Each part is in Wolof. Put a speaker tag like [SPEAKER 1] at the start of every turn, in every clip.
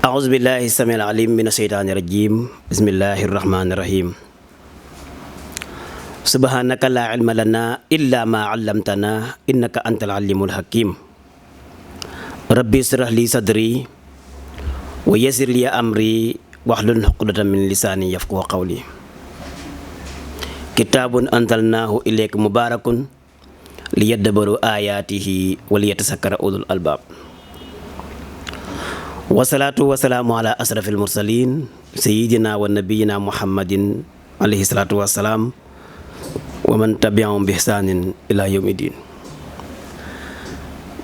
[SPEAKER 1] أعوذ بالله السميع العليم من الشيطان الرجيم بسم الله الرحمن الرحيم سبحانك لا علم لنا إلا ما علمتنا إنك أنت العليم الحكيم ربي اشرح لي صدري ويسر لي أمري واحلل عقدة من لساني يفقهوا قولي كتاب أنزلناه إليك مبارك ليدبروا آياته وليتذكر أولو الألباب wasalaatu wasalaamu ala asrafil mursalin sayidina wa nabiyina muhammadin alayhi salaatu wasalaam wa man tabiahum bi ihsaanin ila yawmi din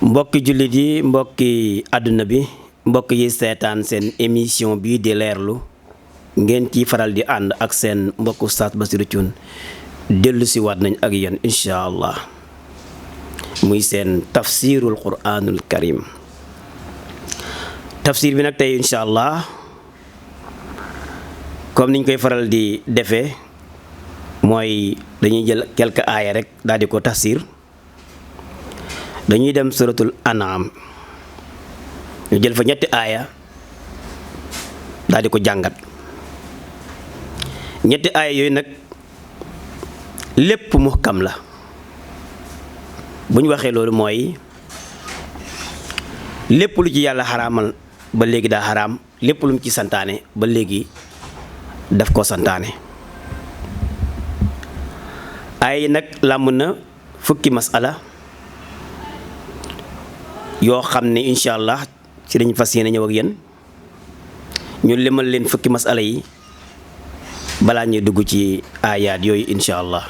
[SPEAKER 1] mbokki jullit yi mbokki àdduna bi mbokk yi seetaan seen émission bii di leerlu ngeen ci faral di ànd ak seen mbokku Oustaz Bassirou Thioune dellu si waat nañ ak yéen incha allah muy seen tafsirul quraanul karim tafsir bi nag tey incha allah comme niñ koy faral di defee mooy dañuy jël quelques aaya rek daal di ko tafsir dañuy dem suratul an'am ñu jël fa ñetti aaya daal di ko jàngat ñetti aaya yooyu nag lépp muhkam la bu ñu waxee loolu mooy lépp lu ci yàlla xaraamal ba léegi daa xaraam lépp lu mu ci santaane ba léegi daf ko santaane ay nag làmb na fukki masala yoo xam ne incha allah ci dañu fas yéene ñëw ak yéen ñu limal leen fukki masala yi balaa ñuy dugg ci aayaat yooyu incha allah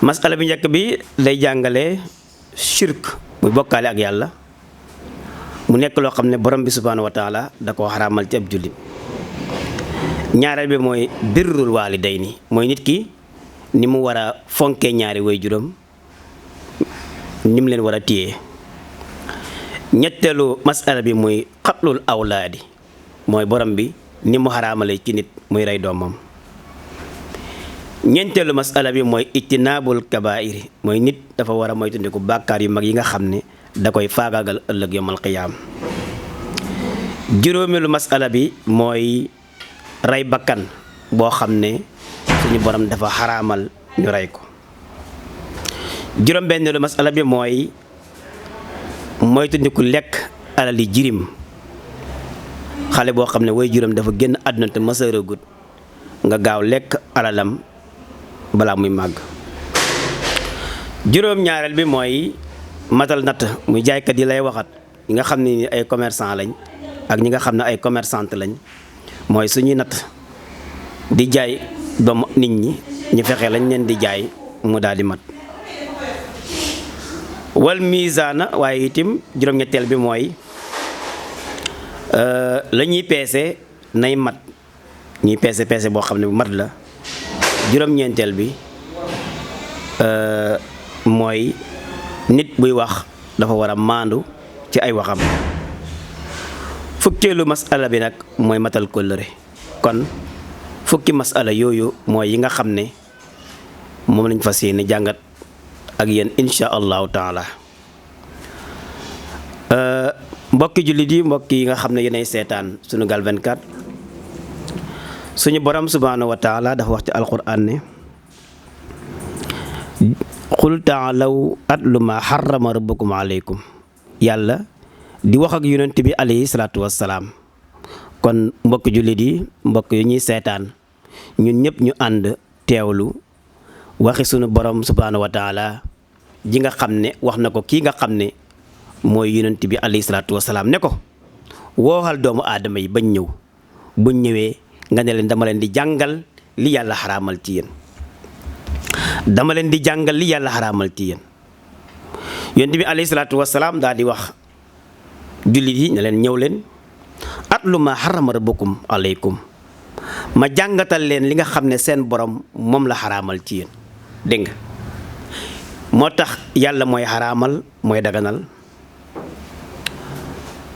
[SPEAKER 1] masala bi njëkk bi lay jàngale shirk muy bokkaale ak yàlla mu nekk loo xam ne borom bi subhaanahu wa taala da koo xaraamal ci ab jullit ñaareel bi mooy birrul waalidayni mooy nit ki ni mu war a fonkee ñaari waajuram ni mu leen war a téye ñetteelu masala bi muy xatlul awlaadi mooy borom bi ni mu xaraamale ci nit muy rey doomam ñeenteelu masala bi mooy ijtinaabul kabaa'iri mooy nit dafa war a moytandiku bàkkaar yu mag yi nga xam ne da koy faagaagal ëllëg yawmal qiyaam juróomeelu masala bi mooy rey bakkan boo xam ne suñu borom dafa xaraamal ñu rey ko juróom-benneelu masala bi mooy moytandiku lekk alali jirim xale boo xam ne way juróom dafa génn àdduna te mësaragut nga gaaw lekk alalam balaa muy màgg juróom-ñaareel bi mooy matal natt muy jaaykat yi lay waxat ñi nga xam ne ay commerçant lañ ak ñi nga xam ne ay commerçante lañ mooy suñuy natt di jaay doomu nit ñi ñu fexe lañ leen di jaay mu daal di mat wal miisaana waaye itim juróom-ñetteel bi mooy la ñuy peese nay mat ñuy peese boo xam ne bu mat la juróom-ñeenteel bi mooy nit buy wax dafa war a maandu ci ay waxam fukkeelu masala bi nag mooy matal kóllëre kon fukki masala yooyu mooy yi nga xam ne moom lañ fas yéene jàngat ak yéen insha allahu taala mbokki jullit yi mbokk yi nga xam ne yéenay seetaan Sunugal 24 suñu borom subhaanahu wa taala dafa wax ci alquran ne qul taalaw atlu ma harrama rabbukum aleykum yàlla di wax ak yonent bi alayhi salaatu wassalaam kon mbokk jullit yi mbokk yu ñuy seetaan ñun ñëpp ñu ànd teewlu waxi sunu borom subhaanahu wa taala ji nga xam ne wax na ko kii nga xam ne mooy yonent bi alayhi salaatu wassalaam ne ko wooxal doomu aadama yi bañ ñëw buñ ñëwee nga ne leen dama leen di jàngal li yàlla xaraamal ci yéen dama leen di jàngal li yàlla xaraamal ci yéen yonent bi alayhi salaatu wassalaam daal di wax jullit yi ne leen ñëw leen atlu ma harrama rabbukum aleykum ma jàngatal leen li nga xam ne seen borom moom la xaraamal ci yéen dégg nga moo tax yàlla mooy xaraamal mooy daganal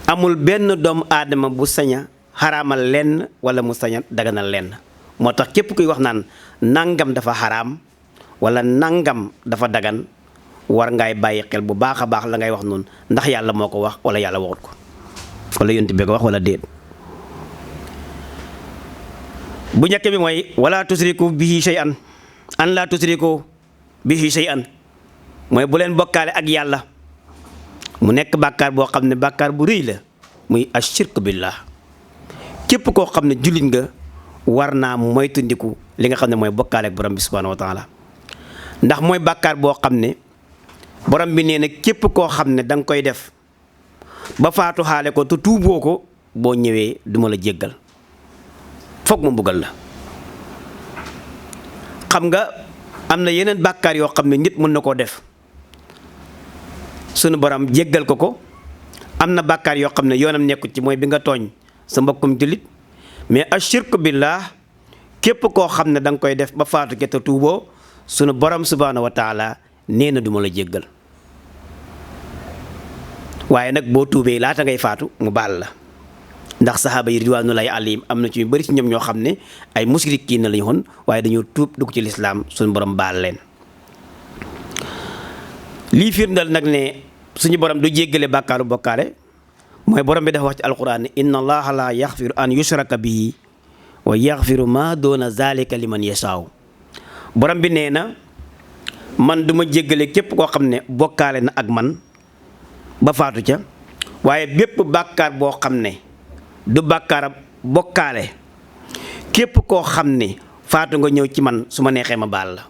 [SPEAKER 1] amul benn doomu aadama bu saña xaraamal lenn wala mu saña daganal lenn moo tax képp kuy wax naan nangam dafa xaraam wala nangam dafa dagan war ngay bàyyi xel bu baax a baax la ngay wax noonu ndax yàlla moo ko wax wala yàlla waxut ko wala yonent bi ko wax wala déet. bu njëkk bi mooy wala tusriku bihi shay'an an la tusriku bihi shay'an mooy bu leen bokkaale ak yàlla mu nekk bàkkaar boo xam ne bàkkaar bu rëy la muy ashirk billah. képp koo xam ne jullit nga war naa moytandiku li nga xam ne mooy bokkaale ak borom bi subhanahu wa taala ndax mooy bàkkaar boo xam ne borom bi nee na képp koo xam ne da nga koy def ba faatu xaale ko te tuuboo ko boo ñëwee duma la jéggal foog mu mbugal la. xam nga am na yeneen bàkkaar yoo xam ne nit mën na koo def sunu borom jéggal ko ko am na bàkkaar yoo xam ne yoonam nekkut ci mooy bi nga tooñ sa mbokkum jullit mais ashirku billah képp koo xam ne da nga koy def ba faatu ke te tuuboo sunu borom subhanahu wa taala nee na duma la jéggal waaye nag boo tuubee laata ngay faatu mu baal la ndax saxaaba yi ridwaanullaahi alayhim am na ci ñu bari ci ñoom ñoo xam ne ay musrikiin lañu woon waaye dañoo tuub dugg ci lislaam suñu borom baal leen. lii firndal nag ne suñu borom du jéggale bàkkaaru bokkaale mooy borom bi dafa wax ci alquran ne inna allaha la yaxfiru an yushraka bihi wa yaxfiru ma doona zalika liman yashaaw. borom bi nee na man du ma jéggale képp koo xam ne bokkaale na ak man ba faatu ca waaye bépp bàkkaar boo xam ne du bàkkaar bokkaale képp koo xam ne faatu nga ñëw ci man su ma neexee ma baal la.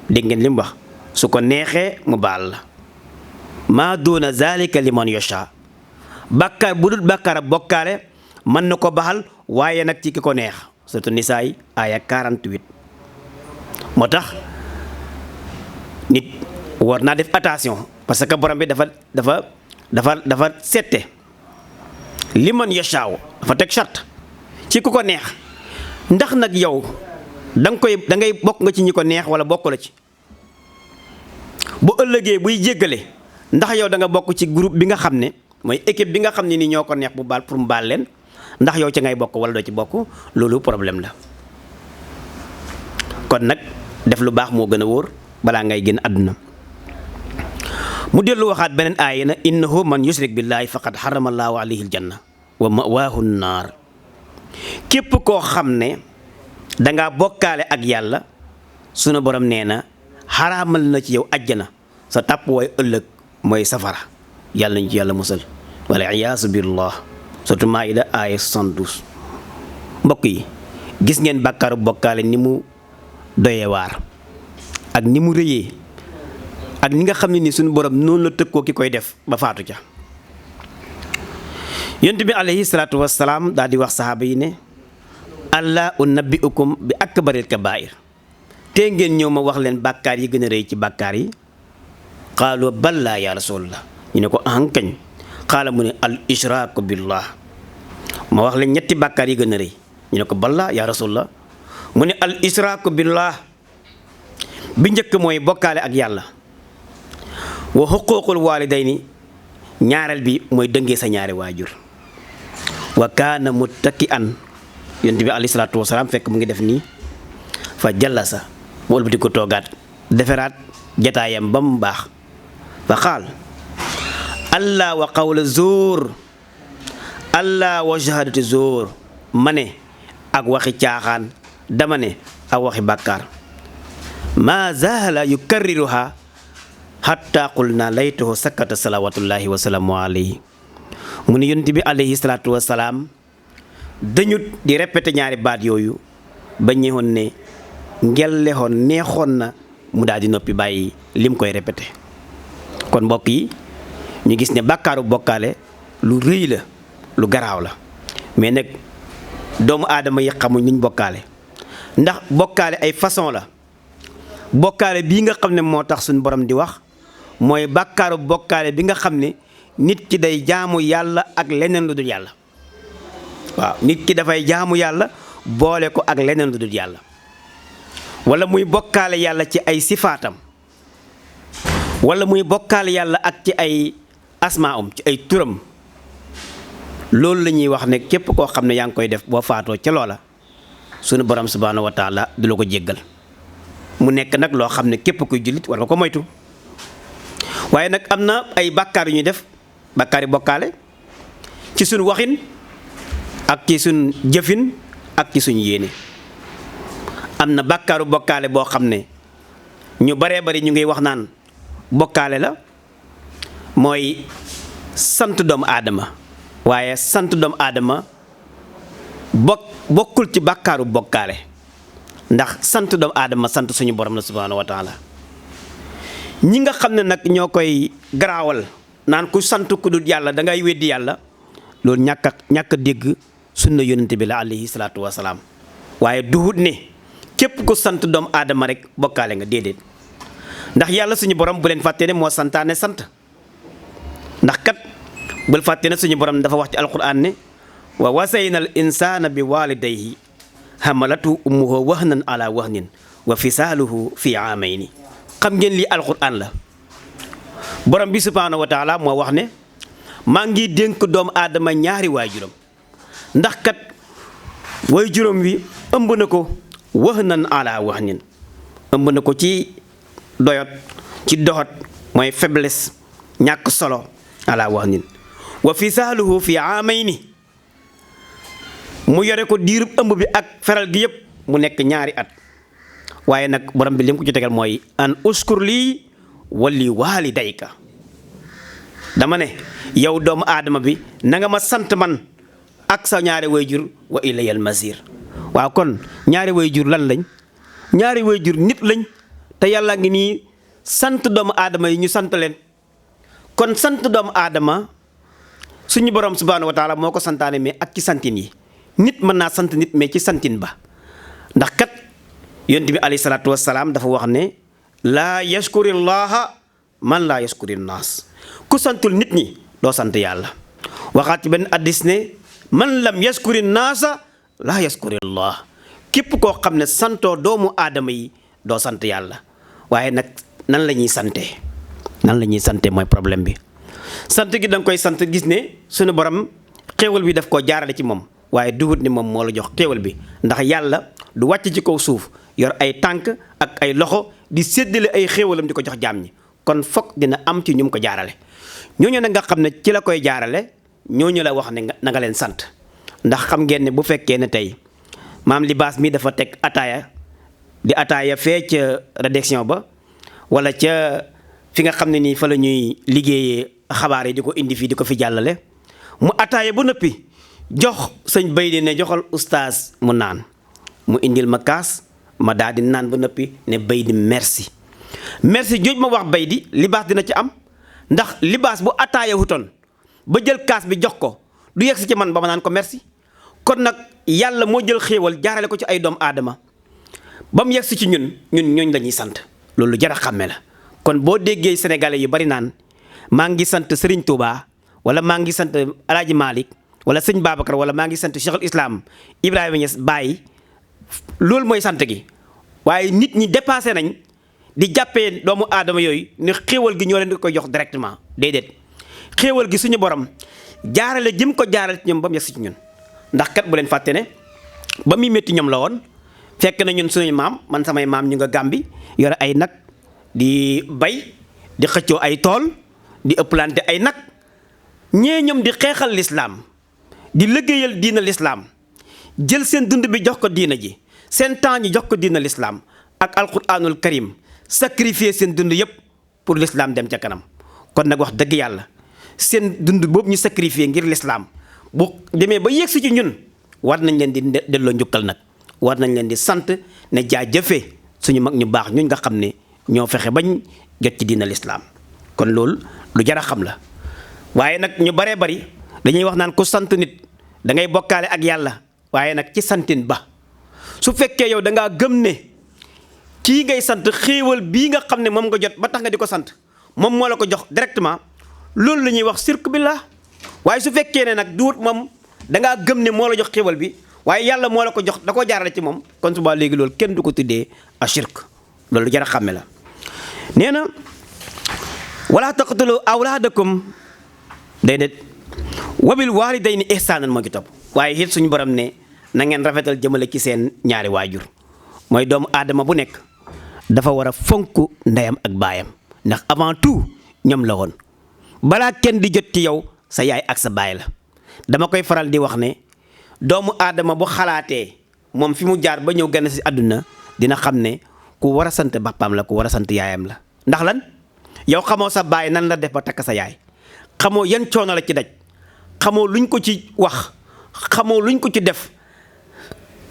[SPEAKER 1] dégg ngeen li mu wax su ko neexee mu baal la maa doona zalika liman yasha. bàkkaar bu dul bàkkaar bokkaale mën na ko baxal waaye nag ci ki ko neex surtout Nisaa yi aaya 48. moo tax nit war naa def attention parce que borom bi dafa sette li man yashaaw dafa teg charte ci ku ko neex ndax nag yow da ngay bokk nga ci ñi ko neex wala bokk la ci. bu ëllëgee buy jéggale ndax yow da nga bokk ci groupe bi nga xam ne mooy équipe bi nga xam ne ni ñoo ko neex bu baal pour mu baal leen ndax yow ci ngay bokk wala doo ci bokk loolu problème la. kon nag def lu baax moo gën a wóor balaa ngay génn àdduna. mu dellu waxaat beneen aaya na innahu man yushrik billahi faqad harrama allahu alayhi aljanna wa mawaahu naar. képp koo xam ne dangaa bokkaale ak yàlla sunu borom nee na xaraamal na ci yow ajjana sa tàpp way ëllëg mooy safara yàlla nañu ci yàlla musal wala iyaasu billah. surtout Maïda aaya 72. mbokk yi gis ngeen bàkkaaru bokkaale ni mu doyee waar ak ni mu rëyee ak ni nga xam ne ni suñu borom noonu la tëkkoo ki koy def ba faatu ca. yonent bi alayhi salaatu wassalaam daal di wax saxaaba yi ne allah unabbiukum bi akbaril kabair te ngeen ñëw ma wax leen bàkkaar yi gën a rëy ci bàkkaar yi. qaalu ballaa ya rasulallah ñu ne ko ahankañ qaala mu ne al ishraaku billah. ma wax leen ñetti bàkkaar yi gën a rëy ñu ne ko ballaa ya rasulallah mu ne al ishraaku billah bi njëkk mooy bokkaale ak yàlla wa xuquuqul waalidayni ñaareel bi mooy dëngee sa ñaari waajur. wa kaana muttaki'an yonent bi alayhi salaatu wasalaam fekk mu ngi def nii fa jallasa mu ëlbati ko toogaat deferaat jataayam ba mu baax fa qaal allah wa qawla zuur allah wa shahadati zuur ma ne ak waxi caaxaan dama ne ak waxi bàkkaar ma zaala yukarriruha hatta qulna laytahu sakata salawatullahi wa salaamu alayhi. mu ne yonent bi alayhi salaatu wasalaam dañut di répété ñaari baat yooyu ba ñëwoon ne ngellexoon neexoon na mu daal di noppi bàyyi lim koy répété. kon mbokk yi ñu gis ne bàkkaaru bokkaale lu rëy la lu garaaw la mais nag doomu aadama yi xamuñ nuñ bokkaale ndax bokkaale ay façon la. bokkaale bii nga xam ne moo tax suñu borom di wax mooy bàkkaaru bokkaale bi nga xam ne nit ki day jaamu yàlla ak leneen lu dul yàlla. waaw nit ki dafay jaamu yàlla boole ko ak leneen lu dul yàlla wala muy bokkaale yàlla ci ay sifaatam wala muy bokkaale yàlla ak ci ay asmaam ci ay turam. loolu la ñuy wax ne képp koo xam ne yaa ngi koy def boo faatoo ca loola sunu borom subhaanahu wa taala du la ko jéggal. mu nekk nag loo xam ne képp kuy jullit war nga ko moytu waaye nag am na ay bàkkaar yu ñuy def bàkkaari bokkaale ci suñ waxin ak ci suñ jëfin ak ci suñ yéene. am na bàkkaaru bokkaale boo xam ne ñu baree bari ñu ngi wax naan bokkaale la, mooy sant doomu aadama, waaye sant doomu aadama bokkul ci bàkkaaru bokkaale, ndax sant doomu aadama sant suñu borom la subhaanahu wa taala. ñi nga xam ne nag ñoo koy garaawal naan ku sant ku dul yàlla da ngay weddi yàlla, loolu ñàkk a dégg sunna yonente bi la alayhi salaatu wasalaam. waaye duhut ne képp ku sant doomu aadama rek bokkaale nga, déedéet. ndax yàlla suñu borom bu leen fàtte ne moo santaane sant. ndax kat bul fàtte ne suñu borom dafa wax ci alquran ne wa wasayna al insana bi walidayhi hamalatu ummuhu wahnan ala wahnin wa fisaaluhu fi aamayni. xam ngeen lii alquran la. borom bi subhaanahu wa taala moo wax ne maa ngi dénk doomu aadama ñaari waajuram, ndax kat waajuram wi ëmb na ko wahnan ala wahnin, ëmb na ko ci doyot, ci doxot, mooy faiblesse, ñàkk solo, ala wahnin wa fisaaluhu fi aamayni, mu yore ko diirub ëmb bi ak feral gi yëpp mu nekk ñaari at. waaye nag borom bi li mu ko ci tegal mooy an uskur lii wali waalidayka, dama ne yow doomu aadama bi na nga ma sant man ak sa ñaari wayjur wa ilayal masir. waaw kon ñaari wayjur lan lañ? ñaari wayjur nit lañ, te yàlla ngi nii sant doomu aadama yi ñu sant leen. kon sant doomu aadama suñu borom subhaanahu wa taala moo ko santaane, mais ak ci santin yi. nit mën naa sant nit mais ci santin ba, ndax kat yonent bi alayhi salaatu wassalaam dafa wax ne laa yaskuri llaha man laa yaskuri naas. ku santul nit ñi doo sant yàlla. waxaat ci benn addis ne man lam yaskuri naasa laa yaskuri llah. képp koo xam ne santoo doomu aadama yi doo sant yàlla. waaye nag nan la ñuy sante nan la ñuy sante mooy problème bi. sant gi da nga koy sant gis ne suñu borom xéewal bi daf koo jaarale ci moom, waaye duhut ni moom moo la jox xéewal bi. ndax yàlla du wàcc ci kaw suuf yor ay tànk ak ay loxo di séddale ay xéewalam di ko jox jaam ñi. kon foog dina am ci ñu mu ko jaarale. ñooñu nag nga xam ne ci la koy jaarale, ñooñu la wax ne na nga leen sant. ndax xam ngeen ne bu fekkee ne tey maam libaas mi dafa teg ataaya di ataaya fee ca rédaction ba, wala ca fi nga xam ne nii fa la ñuy liggéeyee xabaar yi di ko indi fii di ko fi jàllale, mu ataaya ba noppi jox sëñ bay di ne joxal ustaas mu naan, mu indil ma kaas ma daal di naan ba noppi ne bay di merci. merci jooj ma wax bay di libaas dina ci am, ndax libaas bu ataaya wutoon ba jël kaas bi jox ko du yegg si ci man ba ma naan ko merci. kon nag yàlla moo jël xéewal jaarale ko ci ay doomu aadama ba mu yegg si ci ñun ñooñ la ñuy sant. loolu jar a xàmme la. kon boo déggee sénégalais yu bari naan maa ngi sant Serigne Touba, wala maa ngi sant El Hadj Malick, wala sëñ Babacar, wala maa ngi sant Cheikh al Islam Ibrahima Niass Baye, loolu mooy sant gi. waaye nit ñi dépassé nañ di jàppee doomu aadama yooyu ne xéewal gi ñoo leen di koy jox directement. déedéet, xéewal gi suñu borom jaarale jëm ko jaarale ci ñoom ba mu yegg si ci ñun. ndax kat bu leen fàtte ne ba muy métti ñoom la woon, fekk na ñun suñuy maam, man samay maam ñu nga Gàmbi yore ay nag di bay, di xëccoo ay tool, di ëpplante ay nag. ñee ñoom di xeexal lislaam, di liggéeyal diina lislaam, jël seen dund bi jox ko diina ji, seen temps ñi jox ko diina lislaam ak alquranul karim, sacrifier seen dund yépp pour lislaam dem ca kanam. kon nag wax dëgg yàlla seen dund boobu ñu sacrifier ngir lislaam bu demee ba yegsi ci ñun, war nañ leen di delloo njukkal nag. war nañ leen di sant ne jaajëfee suñu mag ñu baax ñuñ nga xam ne ñoo fexe bañ jot ci diina lislaam. kon loolu lu jar a xam la. waaye nag ñu baree bari dañuy wax naan ku sant nit da ngay bokkaale ak yàlla, waaye nag ci santin ba. su fekkee yow da ngaa gëm ne kii ngay sant xéewal bii nga xam ne moom nga jot ba tax nga di ko sant moom moo la ko jox directement, loolu la ñuy wax sirk billah. waaye su fekkee ne nag duut moom da ngaa gëm ne moo la jox xéewal bi, waaye yàlla moo la ko jox da koo jaarale ci moom, kon suba léegi loolu kenn du ko tuddee a shirk. loolu jar a xàmme la. nee na wala taqtulu awlaadakum, déedéet, wabil waalidayni ihsaanan moo ci topp. waaye it suñu borom ne na ngeen rafetal jëmale ci seen ñaari waajur. mooy doomu aadama bu nekk dafa war a fonk ndeyam ak baayam, ndax avant tout ñoom la woon balaa kenn di jot ci yow sa yaay ak sa baay la. dama koy faral di wax ne doomu aadama bu xalaatee moom fi mu jaar ba ñëw gane si àdduna dina xam ne ku war a sant bapaam la ku war a sant yaayam la. ndax lan yow xamoo sa baay nan la def ba takk sa yaay, xamoo yan coono la ci daj, xamoo luñ ko ci wax, xamoo luñ ko ci def,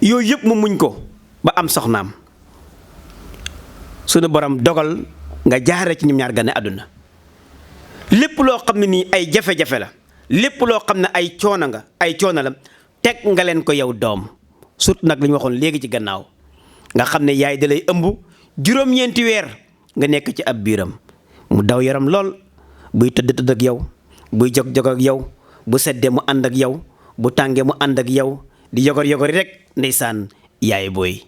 [SPEAKER 1] yooyu yëpp mu muñ ko ba am soxnaam sunu borom dogal nga jaaree ci ñoom ñaar gane àdduna. lépp loo xam ne nii ay jafe-jafe la, lépp loo xam ne ay coono la teg nga leen ko yow doom. surtout nag li ñu waxoon léegi ci gannaaw nga xam ne yaay da lay ëmb juróom-ñeenti weer nga nekk ci ab biiram mu daw yaram lool, buy tëdd ak yow, buy jog ak yow, bu seddee mu ànd ak yow, bu tàngee mu ànd ak yow, di yogori rek ndeysaan yaay booy.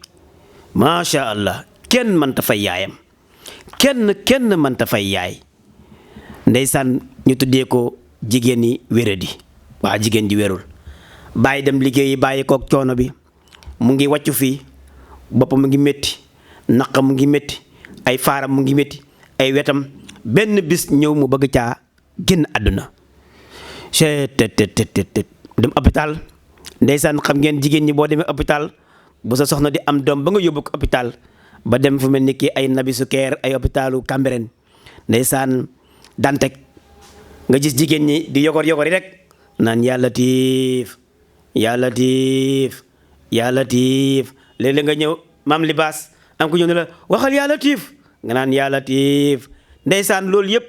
[SPEAKER 1] macha allah kenn mënta fay yaayam, kenn mënta fay yaay. ndeysaan ñu tuddee ko jigéen ñi wéradi, waa jigéen ji wérul, bàyyi dem liggéeyi bàyyi kook coono bi, mu ngi wàccu fii, boppam mu ngi métti, naqam mu ngi métti, ay faaram mu ngi métti, ay wetam. benn bis ñëw mu bëgg caa génn àdduna tet dem hôpital. ndeysaan xam ngeen jigéen ñi boo demee hôpital bu sa soxna di am doom ba nga yóbbu ko hôpital ba dem fu mel ni kii ay Nabi Sukeer, ay hôpitalu Cambérène, ndeysaan Dantec, nga gis jigéen ñi di yogori rek naan yaa Latiif yaa Latiif yaa Latiif. léeg-léeg nga ñëw maam libaas am ko ñëw ne la waxal yaa Latiif nga naan yaa Latiif. ndeysaan loolu yëpp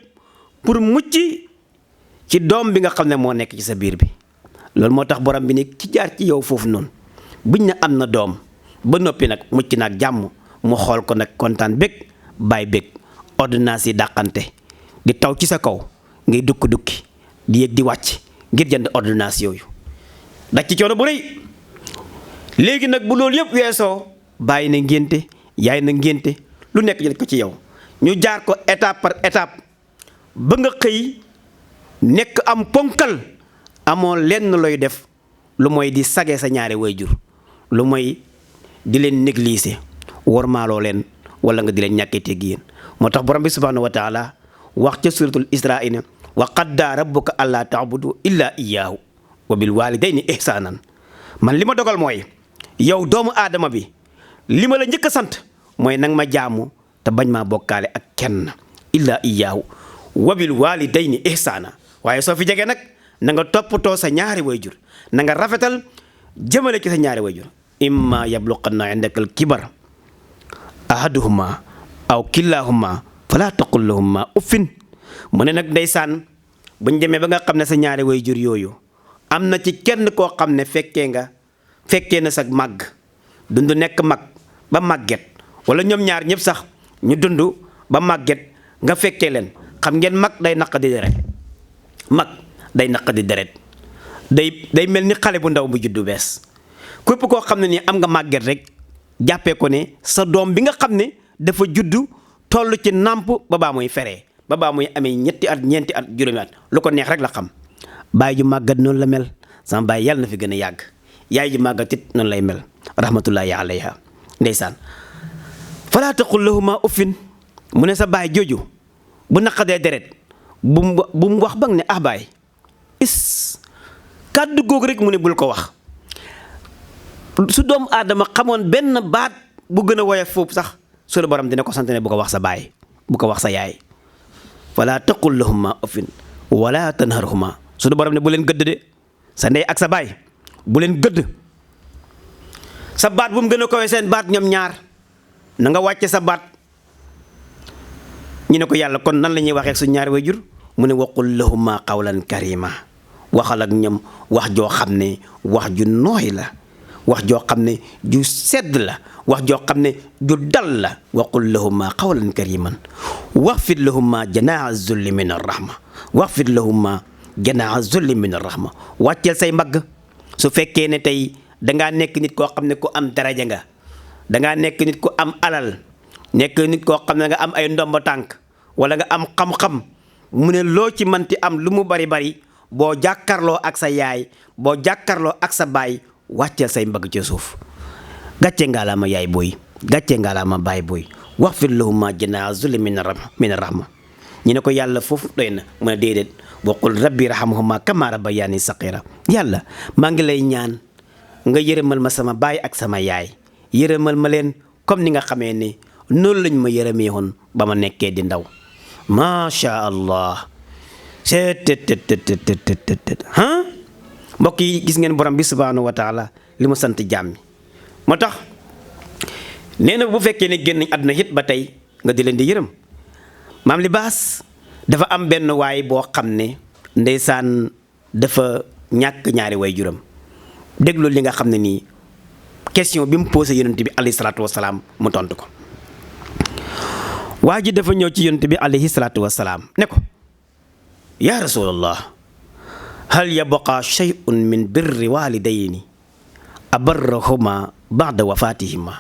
[SPEAKER 1] pour mucc ci doom bi nga xam ne moo nekk ci sa biir bi. loolu moo tax borom bi ni ci jaar ci yow foofu noonu buñ ne am na doom ba noppi nag mucc naag jàmm mu xool ko nag kontaan bég baay bég, ordonnance yi dàqante di taw ci sa kaw ngay dukki di yéeg di wàcc ngir jënd ordonnance yooyu daj ci coono bu rëy. léegi nag bu loolu yëpp weesoo bàyyi na ngénte yaay na ngénte lu nekk jël ko ci yow ñu jaar ko étape par étape ba nga xëy nekk am ponkal amoo lenn looy def lu mooy di sage sa ñaari wayjur, lu mooy di leen négliger wormaaloo leen wala nga di leen ñàkkee teggin. moo tax borom bi subhanahu wa taala wax ca suratul Israa ne wa qaddaa rabbuka allaa ta'budu illaa iyyaahu wa bil waalidayni ihsaanan. man li ma dogal mooy yow doomu aadama bi li ma la njëkk a sant mooy nang ma jaamu te bañ maa bokkaale ak kenn, illaa iyyaahu wa bil waalidayni ihsaana. waaye soo fi jegee nag na nga toppatoo sa ñaari wayjur, na nga rafetal jëmale ci sa ñaari wayjur. imma yablughanna indaka al-kibar ahaduhuma aw killaahuma falaa taqul lahuma uffin. mu ne nag ndeysaan buñ demee ba nga xam ne sa ñaari wayjur yooyu am na ci kenn koo xam ne fekkee na sa màgg dund nekk mag ba màgget, wala ñoom ñaar ñëpp sax ñu dund ba màgget nga fekkee leen. xam ngeen mag day naqadi deret, mag day naqadi deret, day mel ni xale bu ndaw bu juddu bees. képp koo xam ne nii am nga màgget rek jàppee ko ne sa doom bi nga xam ne dafa juddu toll ci nàmp ba baa muy feree, ba baa muy amee ñetti at ñeenti at juróomi at lu ko neex rek la xam. baay ju màggat noonu la mel, sama baay yàlla na fi gën a yàgg. yaay ji màggat it noonu lay mel rahmatullahi alayha. ndeysaan falaa taqul lahuma uffin. mu ne sa baay jooju bu naqadee deret bu mu wax ba nga ne baay kàddu googu rek mu ne bul ko wax. su doomu aadama xamoon benn baat bu gën a woyof foofu sax sunu borom dina ko sant ne bu ko wax sa baay, bu ko wax sa yaay. falaa taqul lahuma uffin wala tanharhuma. sunu borom ne bu leen gëdd de sa ndey ak sa baay bu leen gëdd. sa baat bu mu gën a kowe seen baat ñoom ñaar, na nga wàcce sa baat. ñu ne ko yàlla kon nan la ñuy waxee ak suñu ñaari wayjur? mu ne waqul lahuma qawlan karima. waxal ak ñoom wax joo xam ne wax ju nooy la, wax joo xam ne ju sedd la, wax joo xam ne ju dal la. waqul lahuma qawlan kariman waxfid lahuma janaaha zulli min arrahma. waxfid lahuma janaaha zulli min arrahma. wàcceel say mbagg. su fekkee ne tey dangaa nekk nit koo xam ne ku am daraja nga, dangaa nekk nit ku am alal, nekk nit koo xam ne nga am ay ndomba tànk wala nga am xam-xam, mu ne loo ci manti am lu mu bari bari, boo jàkkarloo ak sa yaay, boo jàkkarloo ak sa baay, wàcceel say mbagg ci suuf. gàcce ngaalaama yaay booy, gàcce ngaalaama baay booy. waxfir lahuma janaaha zulli min rahma. ñu ne ko yàlla foofu doy na mu ne déedéet wa qul rabbi rahamhuma kama rabbayani saqiira yàlla maa ngi lay ñaan nga yërëmal ma sama baay ak sama yaay yërëmal ma leen comme ni nga xamee ni noonu lañ ma yërëmee woon ba ma nekkee di ndaw macha allah mbokk yi gis ngeen borom bi subhanahu wa taala li mu sant jaam mi moo tax nee na bu fekkee ne génn àdduna it ba tey nga di leen di yërëm maam Libaas dafa am benn waay boo xam ne ndeysaan dafa ñàkk ñaari way juram déglu li nga xam ne nii question bi mu posé yonent bi alayhi salaatu wasalaam mu tontu ko waa ji dafa ñëw ci yonent bi alayhi salaatu wasalaam ne ko yaa rasulallah hal yabqa shay'un min birri walidayni abarrahuma ba'da wafatihima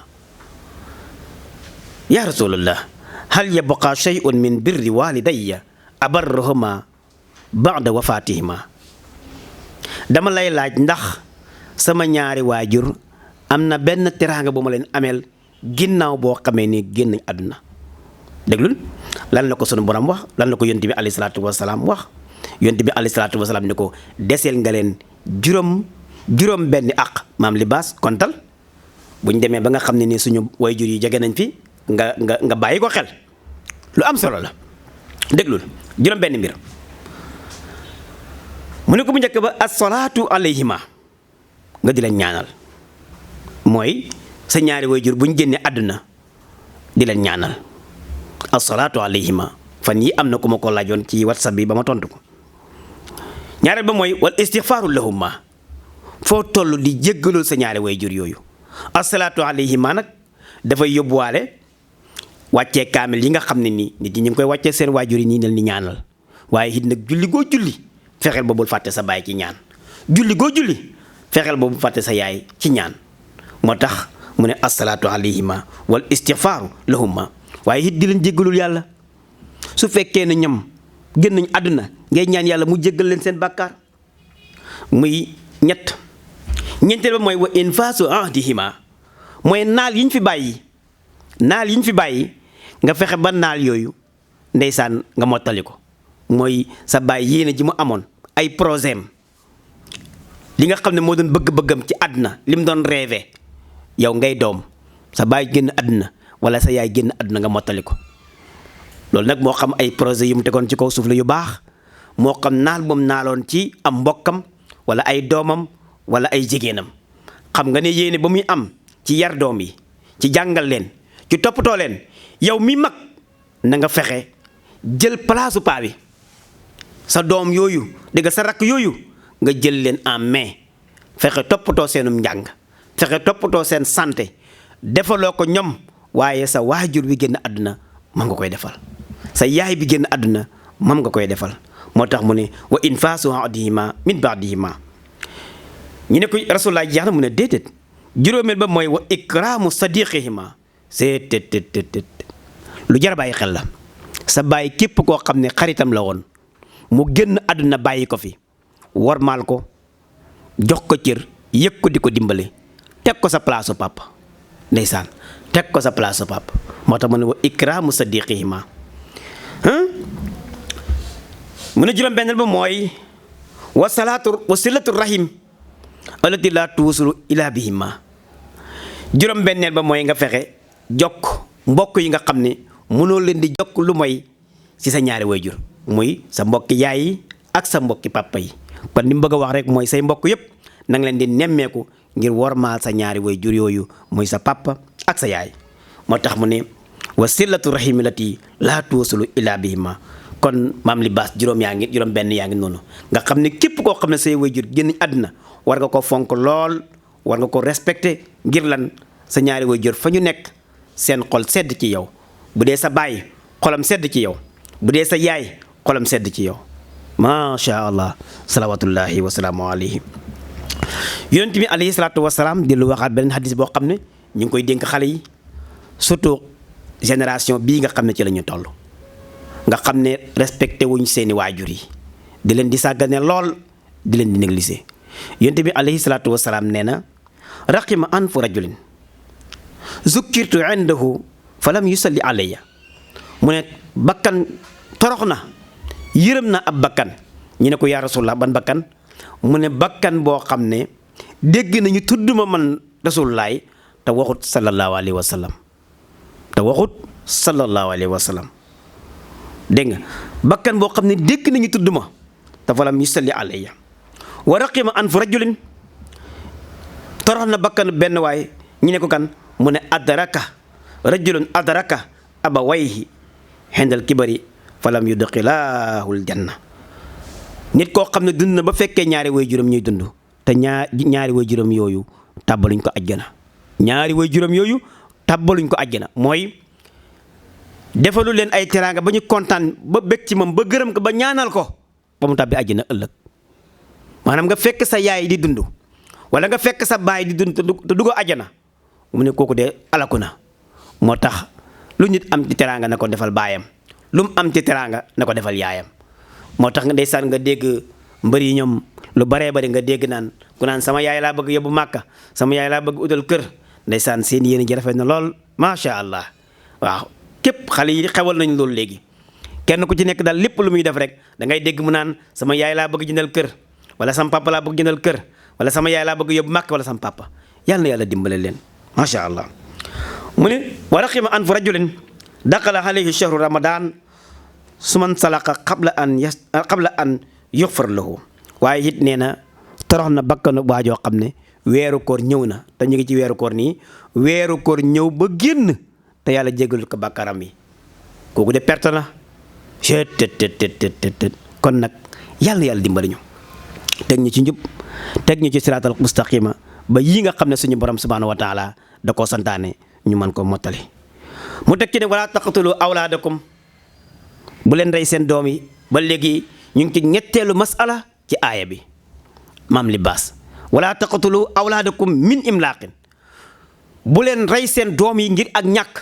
[SPEAKER 1] yaa rasulallah hal yabqa shay'un min birri walidayya abarrahuma ba'da wafatihima dama lay laaj ndax sama ñaari waajur am na benn teraanga bu ma leen ameel ginnaaw boo xamee ni génn àdduna déglul lan la ko sunu borom wax lan la ko yonent bi alayhi salaatu wasalaam wax yonent bi alayhi salaatu wasalaam ni ko deseel nga leen juróom benn àq maam Libaas kontal bu ñu demee ba nga xam ne ni suñu waajur yi jege nañ fi nga bàyyi ko xel lu am solo la déglul juróom benn mbir mu ne ko bu njëkk ba as-salaatu alayhima nga di leen ñaanal mooy sa ñaari waajur bu ñu génnee àdduna di leen ñaanal as-salaatu alayhima fan yi am na ku ma ko laajoon ci WhatsApp bi ba ma tontu ko ñaareel ba mooy wal istighfaaru lahuma foo toll di jéggalul sa ñaari waajur yooyu as-salaatu alayhima nag dafay yóbbuwaale wàccee kaamil yi nga xam ne nii nit ñi ñu ngi koy wàccee seen waajur yi nii leen di ñaanal waaye it nag julli goo julli fexeel ba bul fàtte sa baay ci ñaan julli goo julli fexeel ba bul fàtte sa yaay ci ñaan moo tax mu ne as-salaatu alayhima wal istighfaaru lahuma waaye it di leen jéggalul yàlla su fekkee ne ñoom génn nañ àdduna ngay ñaan yàlla mu jéggal leen seen bàkkaar muy ñeenteel ba mooy wa infaasu ahdihima mooy naal yi ñu fi bàyyi nga fexe ba naal yooyu ndeysaan nga mottali ko mooy sa baay yéene ji mu amoon ay projet li nga xam ne moo doon bëgg-bëggam ci àdduna li mu doon rêvé yow ngay doom sa baay génn àdduna wala sa yaay génn àdduna nga mottali ko loolu nag moo xam ay projet yu mu tegoon ci kaw suuf la yu baax moo xam naal moom naaloon ci am mbokkam wala ay doomam wala ay jigéenam xam nga ne yéene ba muy am ci yar doom yi ci jàngal leen ci toppatoo leen yow mi mag na nga fexe jël palaasu paa bi sa doom yooyu dégg sa rakk yooyu nga jël leen en main fexe toppatoo seenum njàng fexe toppatoo seen santé defaloo ko ñoom waaye sa waajur bi génn àdduna moom nga koy defal sa yaay bi génn àdduna moom nga koy defal moo tax mu ne wa infaasu ahdihima min baadihima ñu ne ko rasulullah jeex na mu ne déedéet juróomeel ba mooy wa ikraamu sadiqihima c'est lu jar a bàyyi xel la sa bàyyi képp koo xam ne xaritam la woon mu génn àdduna bàyyi ko fi wormaal ko jox ko cër yëg ko di ko dimbale teg ko sa place su papa ndeysaan teg ko sa place su papa moo tax mu ne wa ikraamu sadiqihima mu ne juróom benneel ba mooy wa silatu rahim allati la tuusulu ila bihima juróom benneel ba mooy nga fexe jokk mbokk yi nga xam ne mënoo leen di jokk lu mooy ci sa ñaari waajur muy sa mbokki yaay yi ak sa mbokki papa yi kon li mu bëgg a wax rek mooy say mbokk yëpp na nga leen di nemmeeku ngir wormaal sa ñaari waajur yooyu muy sa papa ak sa yaay moo tax mu ne wa silatu rahimi lati laa tuusulu ila bihima kon maam Libaas juróom benn yaa ngi noonu nga xam ne képp koo xam ne say waajur génn àdduna war nga ko fonk lool war nga ko respecté ngir lan sa ñaari waajur fa ñu nekk seen xol sedd ci yow bu dee sa baay xolam sedd ci yow bu dee sa yaay xolam sedd ci yow macha allah salawatullahi wasalaamu alayhi yonent bi alayhi salaatu wasalaam di lu waxaat beneen hadis boo xam ne ñu ngi koy dénk xale yi surtout génération bii nga xam ne ci la ñu toll nga xam ne respecté wuñ seeni waajur yi di leen di sàggane lool di leen di négliger yonent bi alayhi salaatu wasalaam nee na raqima anfu rajulin zukkirtu indahu falam yusalli alayya mu ne bakkan torox na yërëm na ab bakkan. ñu ne ko yaa rasulullah ban bakkan mu ne bakkan boo xam ne dégg nañu tudd ma man rasulullaay te waxut sallallahu alayhi wa sallam te waxut sallallahu alayhi wa sallam dégg nga bakkan boo xam ne dégg nañu tudd ma te falam yusalli alayya wa raqima an fu rajulin torox na bakkan benn waay ñu ne ko kan mu ne adraka rajulun adraka abawayhi xindal kibari falam yudxilahul janna nit koo xam ne dund na ba fekkee ñaari way juróom ñuy dund te ñaari way juróom yooyu tàbbaluñ ko ajjana ñaari way juróom yooyu tàbbaluñ ko ajjana mooy defalu leen ay teraanga ba ñu kontaan ba bég ci moom ba gërëm ko ba ñaanal ko ba mu tàbbi ajjana ëllëg maanaam nga fekk sa yaay di dund wala nga fekk sa baay di dund te dugg ajjana mu ne kooku de alaku na moo tax lu nit am ci teraanga na ko defal baayam lu mu am ci teraanga na ko defal yaayam moo tax nga ndeysaan nga dégg mbër yi ñoom lu baree bari nga dégg naan ku naan sama yaay laa bëgg yóbbu màkka sama yaay laa bëgg utal kër ndeysaan seen yéene ji rafet na lool macha allah waaw képp xale yi xewal nañ loolu léegi kenn ku ci nekk daal lépp lu muy def rek da ngay dégg mu naan sama yaay laa bëgg jëndal kër wala sama papa laa bëgg jëndal kër wala sama yaay laa bëgg yóbbu màkka wala sama papa yàlla na yàlla dimbale leen macha allah mu ne wa raqima an fu rajulin daqala alayhi shahru ramadan suman salaka qabla an yughfar lahu waaye it nee na torox na bakkanu waajoo xam ne weeru koor ñëw na te ñu ngi ci weeru koor nii weeru koor ñëw ba génn te yàlla jégalu ko bàkkaaram yi kooku de perte na tet kon nag yàlla dimbali ñu teg ñu ci njub teg ñu ci siraatal mustaqima ba yii nga xam ne suñu borom subhanahu wa taala da koo santaane ñu mën ko mottali mu teg ci ne wala taqtulu awlaadakum bu leen rey seen doom yi ba léegi ñu ngi ci ñetteelu masala ci aaya bi maam libaas wala taqtulu awlaadakum min imlaaqin bu leen rey seen doom yi ngir ak ñàkk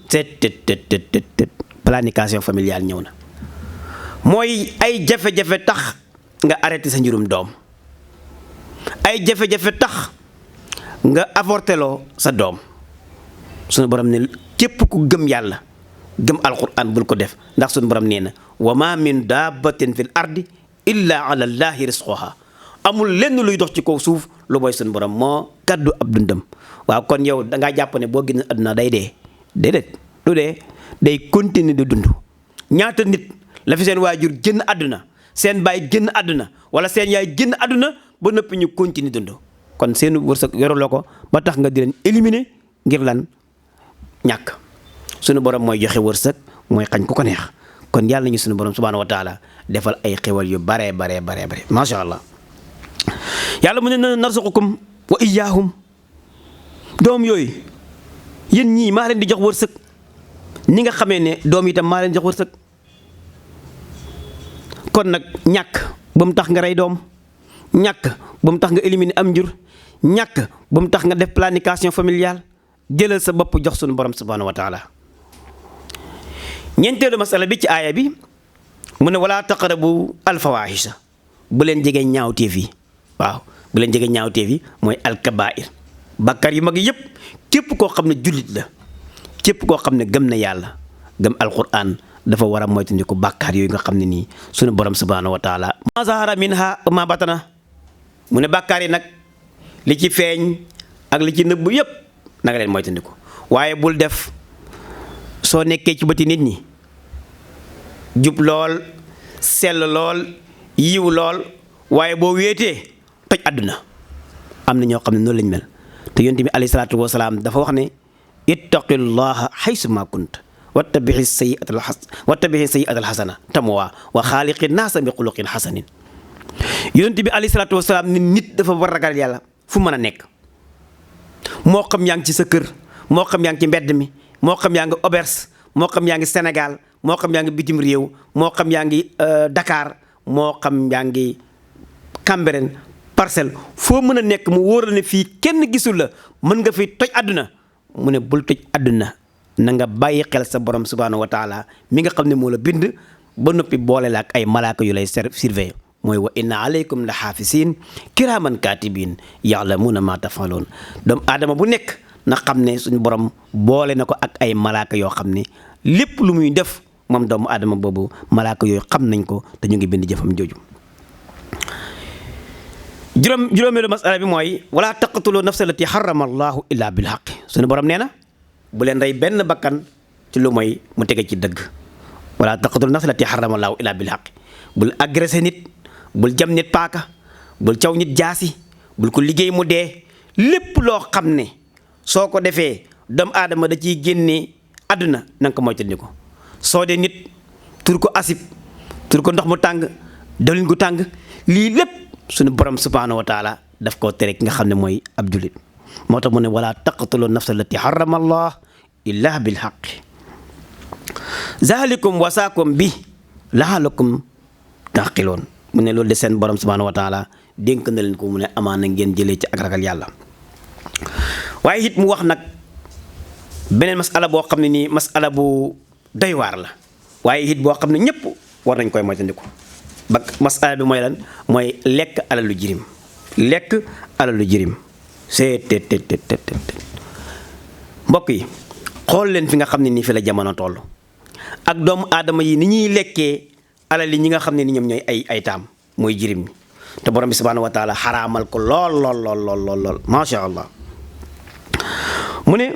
[SPEAKER 1] tet planification familiale ñëw na mooy ay jafe-jafe tax nga arrêté sa njurum doom ay jafe-jafe tax nga avorteloo sa doom suñu borom ne képp ku gëm yàlla gëm alquran bul ko def ndax suñu borom nee na wa ma min dabbatin fil ardi illa ala llahi risquha amul lenn luy dox ci kaw suuf lu mooy suñu borom moo kaddu ab dundam waaw kon yow da ngaa jàpp ne boo génn àdduna day dee déedéet du dee day continuer di dund ñaata nit la fi seen waajur génn àdduna seen baay génn àdduna wala seen yaay génn àdduna ba noppi ñu continuer dund kon seen wërsëg yoruloo ko ba tax nga di leen éliminer ngir lan ñàkk sunu borom mooy joxe wërsëg mooy xañ ku ko neex kon yàlla ñu sunu borom subhanahu wa taala defal ay xewal yu bare macha allah yàlla mu ne na narzuqukum wa iyyahum doom yooyu yéen ñii maa leen di jox wërsëg ni nga xamee ne doom itam maa leen jox wërsëg kon nag ñàkk ba mu tax nga rey doom ñàkk ba mu tax nga éliminer am njur ñàkk ba mu tax nga def planification familiale jëlal sa bopp jox sunu borom subhanahu wa taala ñeenteelu masala bi ci aaya bi mu ne wala taqrabu alfawahisha bu leen jege ñaawteef yi waaw bu leen jege ñaawteef yi mooy alkabair bakkar yu mag yëpp képp koo xam ne jullit la képp koo xam ne gëm na yàlla gëm alquran dafa war a moytandiku bàkkaar yooyu nga xam ne nii sunu borom subhanahu wa taala ma zahara minha ma batana mu ne bàkkaar yi nag li ci feeñ ak li ci nëbb yëpp na nga leen moytandiku waaye bul def soo nekkee ci bëti nit ñi jub lool sell lool yiw lool waaye boo wéetee toj àdduna am na ñoo xam ne noonu lañ mel te yonent bi alayhi salaatu wasalaam dafa wax ne ittaqillaha haysu ma kunt wattabihi sayyi'atal hasana tamwa wa xaaliqi naasa bi xuluqin hasanin yonent bi alayhi salaatu wasalaam ne nit dafa war ragal yàlla fu mën a nekk moo xam yaa ngi ci sa kër moo xam yaa ngi ci mbedd mi moo xam yaa ngi auberge moo xam yaa ngi Sénégal moo xam yaa ngi bitim réew moo xam yaa ngi Dakar moo xam yaa ngi Cambérène Parcelles foo mën a nekk mu wóor la ne fii kenn gisul la mën nga fi toj àdduna mu ne bul toj àdduna na nga bàyyi xel sa borom subhanahu wa taala mi nga xam ne moo la bind ba noppi boole la ak ay malaaka yu lay surveiller mooy wa inna aleykum la xaafisin kiraaman katibin ya'lamuna ma tafaloon doomu aadama bu nekk na xam ne suñu borom boole na ko ak ay malaaka yoo xam ne lépp lu muy def moom doomu aadama boobu malaaka yooyu xam nañ ko te ñu ngi bind jëfam jooju. juróomeelu masala bi mooy wala taqtulu nafsa allati harrama allahu illa bil haqq. suñu borom nee na bu leen rey benn bakkan ci lu mooy mu tege ci dëgg. wala taqtulu nafsa allati harrama allahu illa bil haqq. bul agressé nit, bul jam nit paaka, bul caw nit jaasi, bul ko liggéey mu dee. lépp loo xam ne soo ko defee doomu aadama da ciy génnee àdduna na nga ko moytandiku. soo dee nit tur ko asib, tur ko ndox mu tàng, dawlin gu tàng, lii lépp suñu borom subhanahu wa taala daf koo tere ki nga xam ne mooy ab julit. moo tax mu ne wala taqtulu nafsa allati harrama allah illa bil haqq zalikum wasaakum bi laalakum taqiloon. mu ne loolu de seen borom subhanahu wa taala dénk na leen ko, mu ne amaana ngeen jëlee ci ak ragal yàlla. waaye it mu wax nag beneen masala boo xam ne nii masala bu doy waar la, waaye it boo xam ne ñëpp war nañ koy moytandiku. ba masala bi mooy lan? mooy lekk alalu jirim. lekk alalu jirim mbokk yi xool leen fi nga xam ne nii fi la jamono toll ak doomu aadama yi ni ñuy lekkee alal yi ñi nga xam ne ni ñoom ñooy ay taam mooy jirim ñi, te borom bi subhanahu wa taala xaraamal ko lool macha allah. mu ne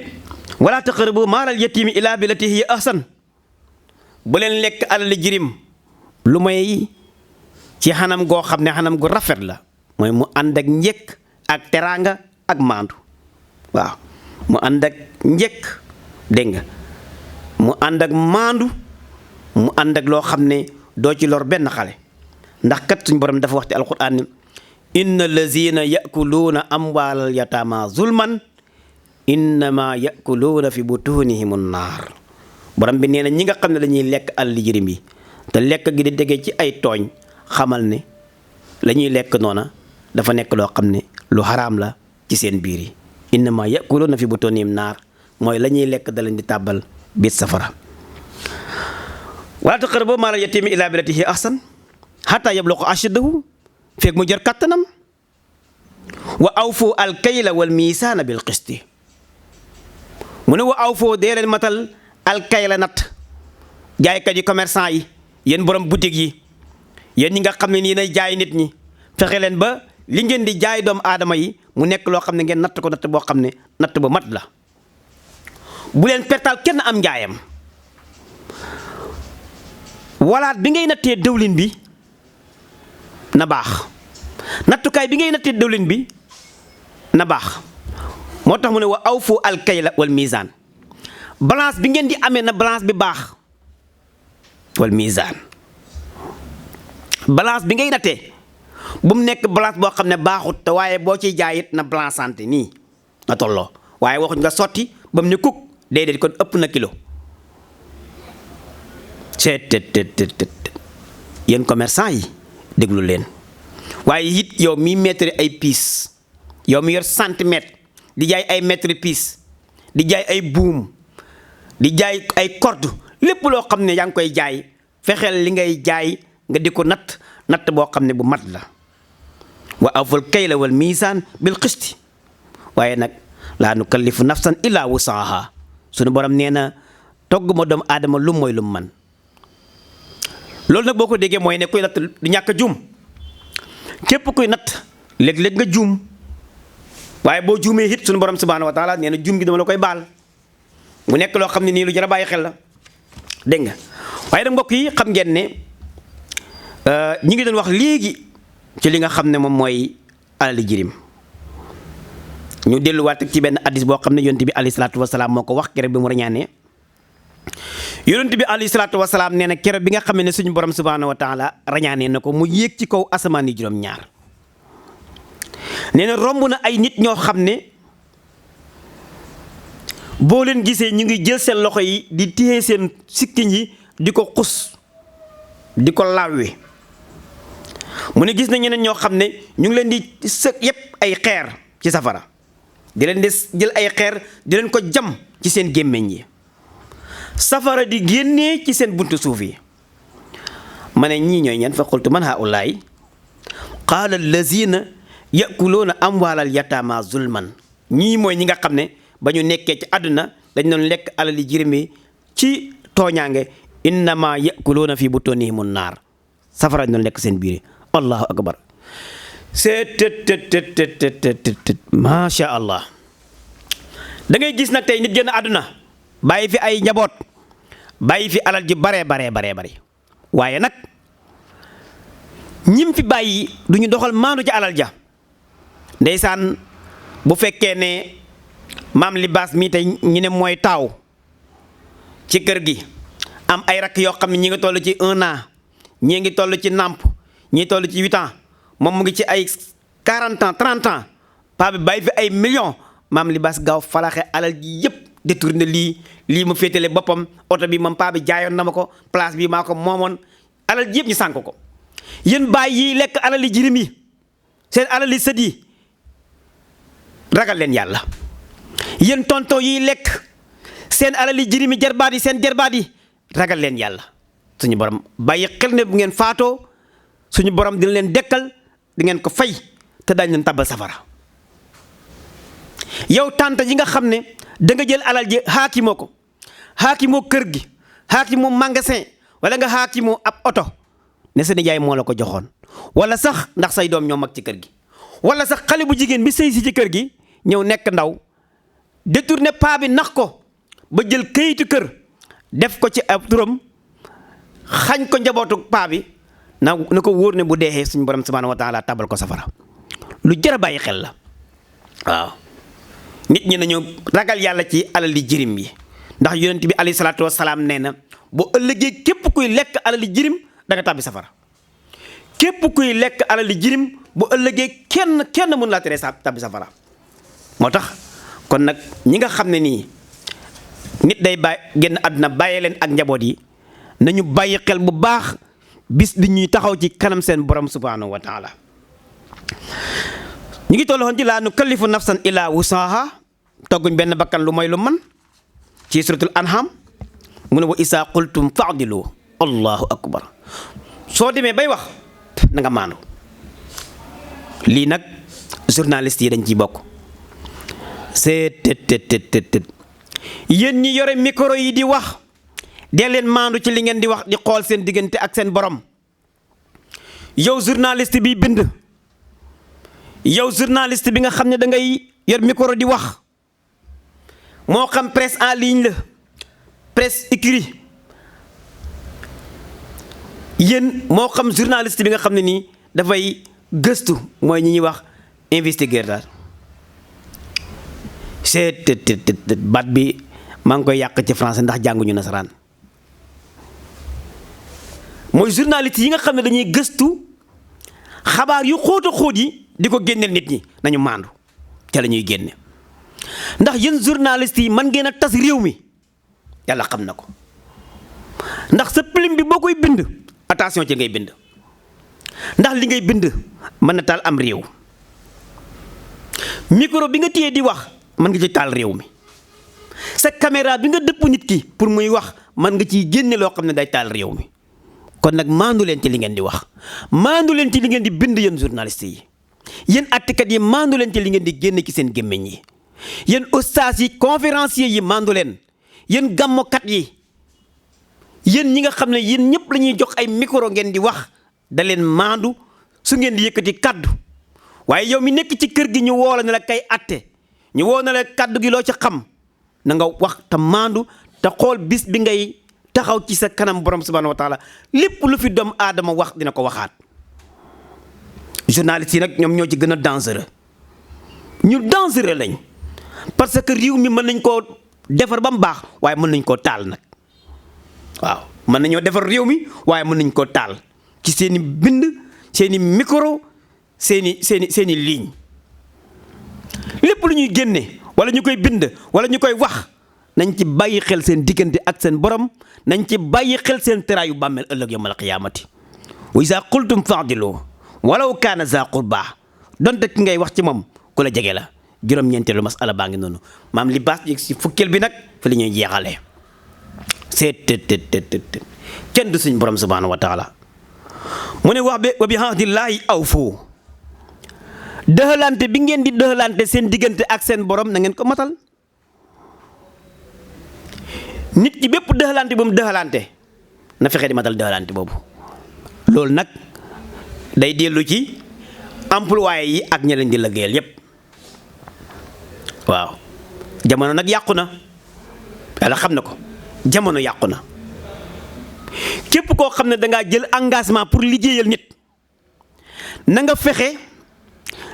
[SPEAKER 1] wala taqrabu maalal yatimi illa billati hiya ahsan. bu leen lekk alali jirim lu may ci xanam goo xam ne xanam gu rafet la, mooy mu ànd ak njëkk ak teraanga ak maandu. waaw mu ànd ak njëkk, dégg nga, mu ànd ak maandu, mu ànd ak loo xam ne doo ci lor benn xale. ndax kat suñ borom dafa wax ci alquran ni inna lazina yakuluuna amwaalal yataama zulman innama yakuluuna fi butunihim naar. borom bi nee na ñi nga xam ne dañuy lekk alali jirim yi te lekk gi di dégee ci ay tooñ, xamal ne la ñuy lekk noona dafa nekk loo xam ne lu xaraam la ci seen biir yi. innama yakuluuna fi butunihim naar mooy la ñuy lekk da leen di tàbbal biir safara. wala taqrabu maalal yatiimi illaa billatii hiya ahsan hattaa yablugha ashuddahu, feeg mu jër kattanam. wa awfu al kayla wal miisaana bil qisti. mu ne wa awfu dee leen matal al kayla natt. jaaykat yi commerçant yi, yéen borom boutique yi, yéen ñi nga xam ne nii nay jaay nit ñi, fexe leen ba li ngeen di jaay doomu aadama yi mu nekk loo xam ne ngeen natt ko natt boo xam ne natt bu mat la. bu leen pertal kenn am njaayam. walaat bi ngay nattee dëwlin bi na baax, nattukaay bi ngay nattee dëwlin bi na baax. moo tax mu ne wa awfu al kayla wal misaan. balance bi ngeen di amee na balance bi baax. wal misaan, balance bi ngay nattee bu mu nekk balance boo xam ne baaxut, te waaye boo ciy jaayit na balance santé nii na tolloo. waaye waxuñ nga sotti ba mu ne kuk, déedéet kon ëpp na kilo. yéen commerçant yi déglu leen. waaye it yow mi mètre ay piis, yow mi yor centimètre di jaay ay mètre piis, di jaay ay buum, di jaay ay corde, lépp loo xam ne yaa ngi koy jaay, fexeel li ngay jaay nga di ko natt boo xam ne bu mat la. wa awful kayla wal miisaan bil qisti. waaye nag laa nukallifu nafsan illaa wusaaha. sunu borom nee na togg ma doomu aadama lu mooy lu man. loolu nag boo ko déggee mooy ne kuy natt du ñàkk a juum. képp kuy natt léeg-léeg nga juum, waaye boo juumee it sunu borom subhaanahu wa taala nee na juum gi dama la koy baal. mu nekk loo xam ne nii lu jar a bàyyi xel la, dégg nga. waaye nag mbokk yi xam ngeen ne ñi ngi doon wax léegi ci li nga xam ne moom mooy alali jirim. ñu delluwaat ci benn hadiis boo xam ne yonent bi alayhi salaatu wasalaam moo ko wax keroog bi mu rañaanee. yonent bi alayhi salaatu wasalaam nee na keroog bi nga xam ne suñu borom subhaanahu wa taala rañaanee na ko mu yéeg ci kaw asamaan yi juróom-ñaar. nee na romb na ay nit ñoo xam ne boo leen gisee ñu ngi jël seen loxo yi di téye seen sikkiñ yi di ko xus, di ko lawwe. mu ne gis na ñeneen ñoo xam ne ñu ngi leen di yépp ay xeer ci safara, di leen di jël ay xeer di leen ko jam ci seen gémmiñ yi, safara di génnee ci seen buntu suuf yi. ma ne ñii ñooy ñan? fa qultu man haulaay qaala allazina yakuluuna amwaalal yataama zulman. ñii mooy ñi nga xam ne ba ñu nekkee ci àdduna dañ doon lekk alali jirim yi ci tooñaange. innama yakuluuna fi butunihim naar safara ñu nekk seen biir allahu akbar c'est tët macha allah. da ngay gis nag tey nit génn àdduna bàyyi fi ay njaboot bàyyi fi alal ji baree bare waaye nag ñim fi bàyyi du ñu doxal maandu ci alal ja. ndeysaan bu fekkee ne maam libaas mii tey ñu ne mooy taaw ci kër gi am ay rakk yoo xam ne ñi ngi toll ci 1 an ñii ngi toll ci nàmp ñii toll ci 8 ans moom mu ngi ci ay 40 ans 30 ans paa bi bàyyi fi ay millions maam libaas gaaw falaxe alal ji yëpp détourné lii mu féetale boppam oto bi moom paa bi jaayoon na ma ko place bi maa ko moomoon alal ji yëpp ñu sànk ko. yéen baay yi lekk alali jirim yi seen alali sët yi ragal leen yàlla. yéen tonton yiy lekk seen alali jirim yi jarbaat yi seen jarbaat yi ragal leen yàlla. suñu borom bàyyi xel ne bu ngeen faatoo suñu borom dina leen dekkal di ngeen ko fay te daañu leen tabal safara. yow tante yi nga xam ne da nga jël alal ji xaakimoo ko xaakimoo kër gi xaakimoo magasin wala nga xaakimoo ab oto ne sa nijaay moo la ko joxoon wala sax ndax say doom ñoo mag ci kër gi wala sax xale bu jigéen bi sëy si ci kër gi ñëw nekk ndaw détourné paa bi nax ko ba jël këyitu kër def ko ci ab turam xañ ko njabootu paa bi na ko wóor ne bu deexee suñu borom subhanahu wa taala tabal ko safara. lu jar a bàyyi xel la waaw. nit ñi nañu ragal yàlla ci alali jirim yi ndax yonent bi alayhi salaatu wasalaam nee na bu ëllëgee képp kuy lekk alali jirim da nga tàbbi safara. képp kuy lekk alali jirim bu ëllëgee kenn mënu laa tere tàbbi safara. moo tax kon nag ñi nga xam ne nii nit day génn àdduna bàyyee leen ak njaboot yi nañu bàyyi xel bu baax bis bi ñuy taxaw ci kanam seen borom subhanahu wa taala. ñu ngi tolloon ci laa nukallifu nafsan illa wusaha togguñ benn bakkan lu mooy lu man ci suratul anham mu ne wa isa qultum fa'dilu allahu akbar. soo demee bay wax na nga maandu. lii nag journaliste yi dañ ciy bokk. tët yéen ñi yore micro yi di wax dee leen maandu ci li ngeen di wax di xool seen diggante ak seen borom. yow journaliste bi bind yow journaliste bi nga xam ne da ngay yor micro di wax moo xam presse en ligne la presse écrit yéen moo xam journaliste bi nga xam ne nii dafay gëstu mooy ñi ñuy wax investigateur. c'est baat bi maa ngi koy yàq ci français ndax jànguñu nasaraan. mooy journaliste yi nga xam ne dañuy gëstu xabaar yu xóot a xóot yi di ko génneel nit ñi nañu maandu ca la ñuy génne ndax yéen journaliste yi mën ngeen a tas réew mi yàlla xam na ko ndax sa plume bi boo koy bind attention ci ngay bind ndax li ngay bind mën na taal am réew. micro bi nga téye di wax mën nga ci taal réew mi sa caméra bi nga dëpp nit ki pour muy wax mën nga ciy génne loo xam ne day taal réew mi. kon nag maandu leen ci li ngeen di wax maandu leen ci li ngeen di bind yéen journaliste yi yéen attikat yi maandu leen ci li ngeen di génne ci seen gémmiñ yi yéen ustaas yi conférencier yi maandu leen yéen gàmmokat yi yéen ñi nga xam ne yéen ñëpp la ñuy jox ay micro ngeen di wax da leen maandu su ngeen di yëkkati kaddu waaye yow mi nekk ci kër gi ñu woo la ne la kay atte ñu woo na la kaddu gi loo ci xam na nga wax te maandu te xool bis bi ngay taxaw ci sa kanam borom subhanahu wa taala lépp lu fi doomu aadama wax dina ko waxaat. journalistes yi nag ñoom ñoo ci gën a dangereux ñu dangereux lañ parce que réew mi mën nañ koo defar ba mu baax waaye mën nañ koo taal nag waaw mën nañoo defar réew mi waaye mën nañ koo taal ci seeni bind seeni micro seeni ligne lépp lu ñuy génne wala ñu koy bind wala ñu koy wax nañ ci bàyyi xel seen diggante ak seen borom nañ ci bàyyi xel seen teraayu bàmmeel ëllëg yawmal qiyaamati wa izaa qultum fa'dilu walaw kaana zaa qurbaa donte ki ngay wax ci moom ku la jege la juróom-ñeenteelu masala baa ngi noonu maam li baas yëg si fukkeel bi nag fi li ñuy jeexalee kenn du suñ borom subhaanahu wa taala mu ne wax be wa bi ahdillaahi awfu dëxalante bi ngeen di dëxalante seen diggante ak seen borom na ngeen ko matal nit ki bépp dëxalante bu mu dëxalante na fexe di matal garanti boobu. loolu nag day dellu ci employé yi ak ña leen di liggéeyal yépp. waaw jamono nag yàqu na yàlla xam na ko, jamono yàqu na. képp koo xam ne dangaa jël engagement pour liggéeyal nit na nga fexe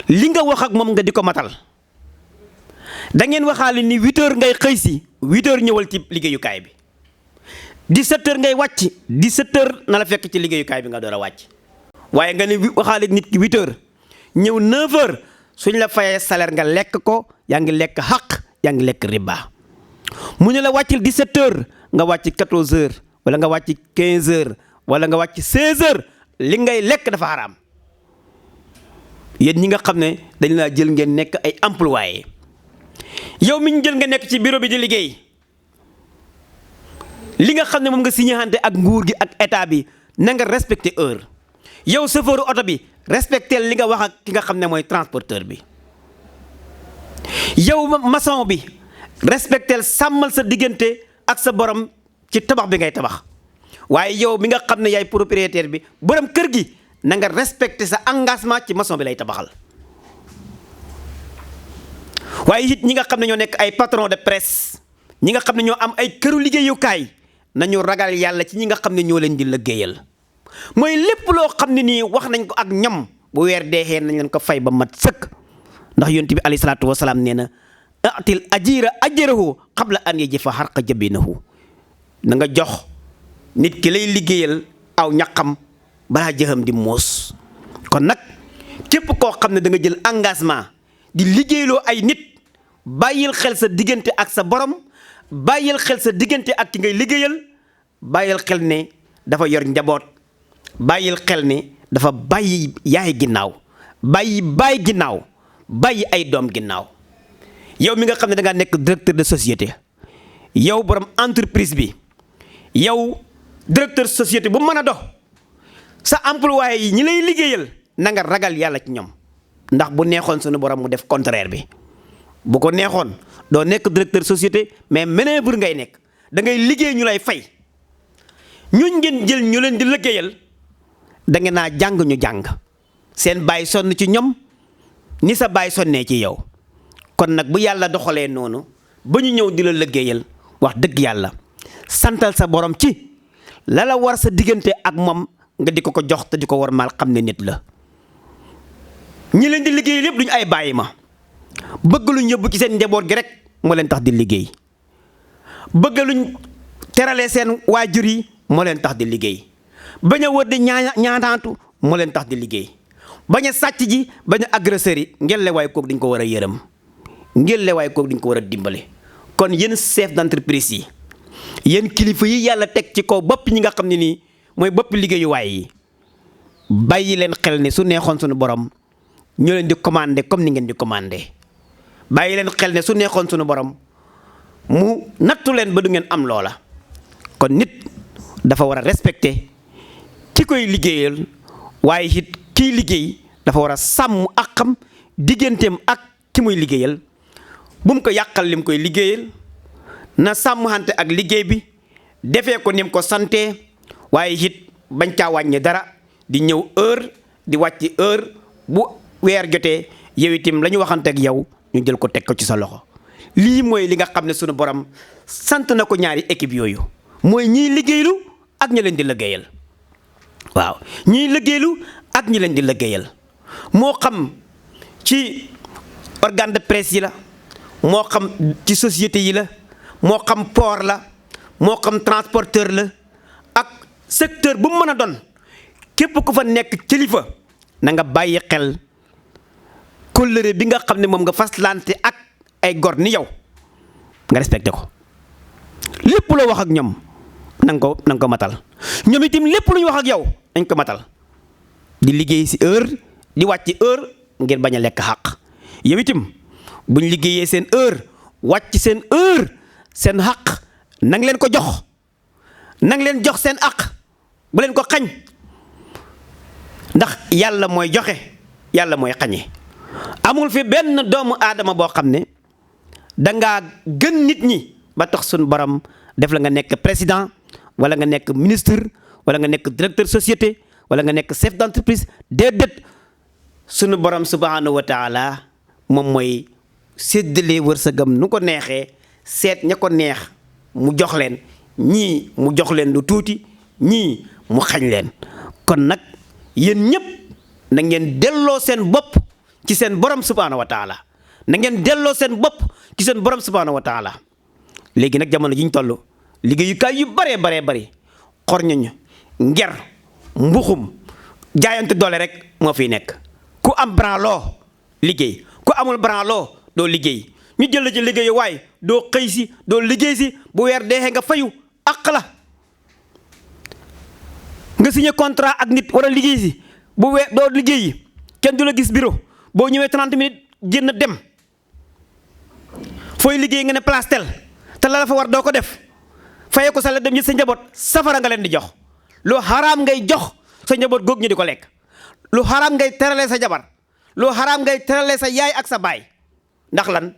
[SPEAKER 1] li nga wax ak moom nga di ko matal. da ngeen waxaale ni 8h ngay xëy si 8h ñëwal ci liggéeyukaay bi, 17h ngay wàcc 17h na la fekk ci liggéeyukaay bi nga door a wàcc. waaye nga ne waxaale nit ki 8h ñëw 9h suñ la fayee salaire nga lekk ko, yaa ngi lekk xaq, yaa ngi lekk riba. mu ne la wàccil 17h nga wàcc 14h wala nga wàcc 15h wala nga wàcc 16h li ngay lekk dafa xaraam. yéen ñi nga xam ne dañ laa jël ngeen nekk ay employé, yow mi ñu jël nga nekk ci bureau bi di liggéey, li nga xam ne moom nga signé ak nguur gi ak état bi na nga respecté heure. yow chauffeur oto bi respecté li nga wax ak ki nga xam ne mooy transporteur bi. yow maçon bi respecté sàmmal sa diggante ak sa borom ci tabax bi ngay tabax. waaye yow mi nga xam ne yaay propriétaire bi, borom kër gi, na nga respecté sa engagement ci maçon bi lay tabaxal. waaye it ñi nga xam ne ñoo nekk ay patron de presse, ñi nga xam ne ñoo am ay këru liggéeyukaay, nañu ragal yàlla ci ñi nga xam ne ñoo leen di liggéeyal. mooy lépp loo xam ne nii wax nañ ko ak ñam bu weer deexee nañ leen ko fay ba mat sëkk. ndax yonent bi alayhi salaatu wasalaam nee na atil ajira ajrahu qabla an yajifa harqa jabinahu. na nga jox nit ki lay liggéeyal aw ñaqam balaa jëxam di moos. kon nag képp koo xam ne da nga jël engagement di liggéeyloo ay nit, bàyyil xel sa diggante ak sa borom, bàyyil xel sa diggante ak ki ngay liggéeyal, bàyyil xel ne dafa yor njaboot, bàyyil xel ne dafa bàyyi yaay ginnaaw, bàyyi baay ginnaaw, bàyyi ay doom ginnaaw. yow mi nga xam ne da ngaa nekk directeur de société, yow borom entreprise bi, yow directeur société bu mën a dox, sa employé yi ñi lay liggéeyal na nga ragal yàlla ci ñoom. ndax bu neexoon suñu borom mu def contraire bi, bu ko neexoon doo nekk directeur société mais manœuvre ngay nekk, da ngay liggéey ñu lay fay. ñuñ ngeen jël ñu leen di liggéeyal da ngeen naa jàng ñu jàng, seen baay sonn ci ñoom ni sa baay sonnee ci yow. kon nag bu yàlla doxalee noonu ba ñu ñëw di la liggéeyal, wax dëgg yàlla santal sa borom ci la la war sa diggante ak moom nga di ko ko jox te di ko war maal xam ne nit la. ñi leen di liggéeyal yëpp duñu ay bàyyi ma, bëgg luñ yóbbu ci seen njaboot gi rek moo leen tax di liggéey, bëgg luñ teralee seen waajur yi moo leen tax di liggéey, bañ a wër di ñaanaatu moo leen tax di liggéey, bañ a sàcc ji, bañ a agresseur yi. ngeen le waay kooku dañ ko war a yërëm, ngeen le waay kooku dañ ko war a dimbale. kon yéen chef d'entreprise yi, yéen kilifa yi yàlla teg ci kaw bopp ñi nga xam ne nii mooy bopp liggéeyuwaay yi, bàyyi leen xel ne su neexoon suñu borom ñoo leen di commandé comme ni ngeen di commandé. bàyyi leen xel ne su neexoon suñu borom mu nattu leen ba du ngeen am loola. kon nit dafa war a respecté ki koy liggéeyal, waaye it kiy liggéey dafa war a sàmm àqam digganteem ak ki muy liggéeyal. bu mu ko yàqal lim koy liggéeyal, na sàmmante ak liggéey bi, defee ko ni mu ko santee, waaye it bañ caa wàññi dara, di ñëw heure di wàcc heure. bu weer jotee yow itam la ñu waxante ak yow ñu jël ko teg ko ci sa loxo. lii mooy li nga xam ne sunu borom sant na ko ñaari équipe yooyu, mooy ñiy liggéeylu ak ñi leen di liggéeyal. waaw ñiy liggéeylu ak ñi leen di liggéeyal, moo xam ci organe de presse yi la, moo xam ci société yi la, moo xam port la, moo xam transporteur la, ak secteur bu mu mën a doon. képp ku fa nekk kilifa na nga bàyyi xel kóllëre bi nga xam ne moom nga faslante ak ay gor ni yow, nga respecté ko. lépp loo wax ak ñoom na nga ko matal, ñoom itam lépp lu ñu wax ak yow nañ ko matal. di liggéey si heure, di wàcc heure, ngir bañ a lekk xàq. yow itam buñ liggéeyee seen heure, wàcc seen heure, seen xàq nang leen ko jox, nang leen jox seen àq, bu leen ko xañ. ndax yàlla mooy joxe, yàlla mooy xañe. amul fi benn doomu aadama boo xam ne dangaa gën nit ñi ba tax suñu borom def la nga nekk président, wala nga nekk ministre wala nga nekk directeur société wala nga nekk chef d'entreprise déedéet sunu borom subhanahu wa taala moom mooy séddale wërsëgam nu ko neexee seet ña ko neex mu jox leen ñii mu jox leen lu tuuti ñii mu xañ leen kon nag yéen ñëpp na ngeen delloo seen bopp ci seen borom subhanahu wa taala na ngeen delloo seen bopp ci seen borom subhanahu wa taala léegi nag jamono ji ñu toll liggéeyukaay yu baree bari xorñoñ nger mbuxum jaayante doole rek moo fiy nekk ku am branloo liggéey ku amul branloo doo liggéey ñu jël la ci liggéeyu waaye doo xëy si doo liggéey si bu weer deexee nga fayu àq la nga signé contrat ak nit war a liggéey si bu weer doo liggéey yi kenn du la gis bureau boo ñëwee 30 minutes génn dem fooy liggéey nga ne place tel te la fa war doo ko def fayee ko sa la dem ñi sa njaboot safara nga leen di jox lu xaraam ngay jox sa njaboot góog ñu di ko lekk lu xaraam ngay teralee sa jabar lu xaraam ngay teralee sa yaay ak sa baay ndax lan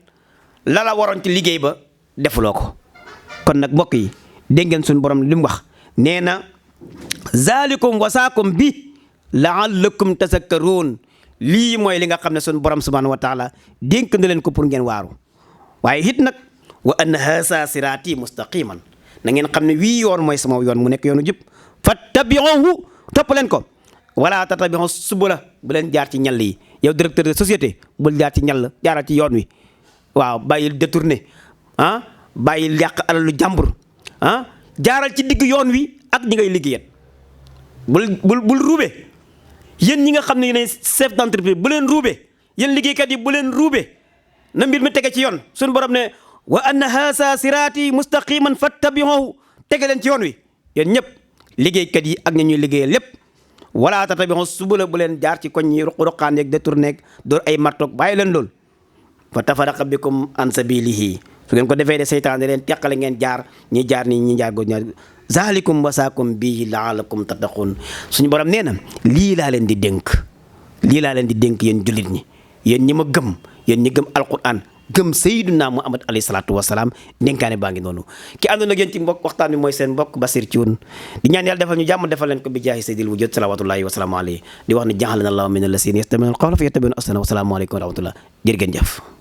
[SPEAKER 1] la la waroon ci liggéey ba defuloo ko kon nag mbokk yi dégg ngeen suñu borom li mu wax nee na zalikum wasaakum bi laallakum tasakkaruun lii mooy li nga xam ne suñu borom subhanahu wa taala dénk na leen ko pour ngeen waaru waaye it nag wa anna haasa siraati mustaqiman na ngeen xam ne wii yoon mooy sama yoon mu nekk yoonu jub fattabi'uhu topp leen ko wala tattabi'u subula bu leen jaar ci ñall yi yow directeur de société bul jaar ci ñall jaaral ci yoon wi waaw bàyyil détourné bàyyil yàq alalu jàmbur jaaral ci digg yoon wi ak ñi ngay liggéeyat bul ruube yéen ñi nga xam ne yéenay chef d'entreprise bu leen ruube yéen liggéeykat yi bu leen ruube na mbir mi tege ci yoon suñu borom ne wa anna haasa siraati mustaqiman fattabi'uhu tege leen ci yoon wi yéen ñëpp liggéeykat yi ak ña ñuy liggéeyal lépp wala tattabi'u subula bu leen jaar ci koñ yi ruq-ruqaan yeeg détourné yeeg door ay martoog bàyyi leen loolu fa tafarraqa bikum an sabilihi su ngeen ko defee de seytaane leen teqale ngeen jaar ñi jaar nii ñi jaar góor ñaar zalikum wasaakum bihi la'allakum tattaqun suñu borom nee na lii laa leen di dénk yéen jullit ñi yéen ñi ma gëm yéen ñi gëm alquran gëm sayyiduna Muhammad alayhi salaatu wasalaam dénkaane baa ngi noonu ki àndoon ak yéen ci mbokk waxtaan bi mooy seen mbokk Basir Thioune di ñaan yàlla defal ñu jàmm defal leen ko bi jaahi sayyidil wujud salawatullahi wa salaamu alayhi di wax ne ja'alana Allahu mina llazina yastami'una al-qawla fa yattabi'una ahsana wa salaamu alaykum wa rahmatullah jërë ngeen jëf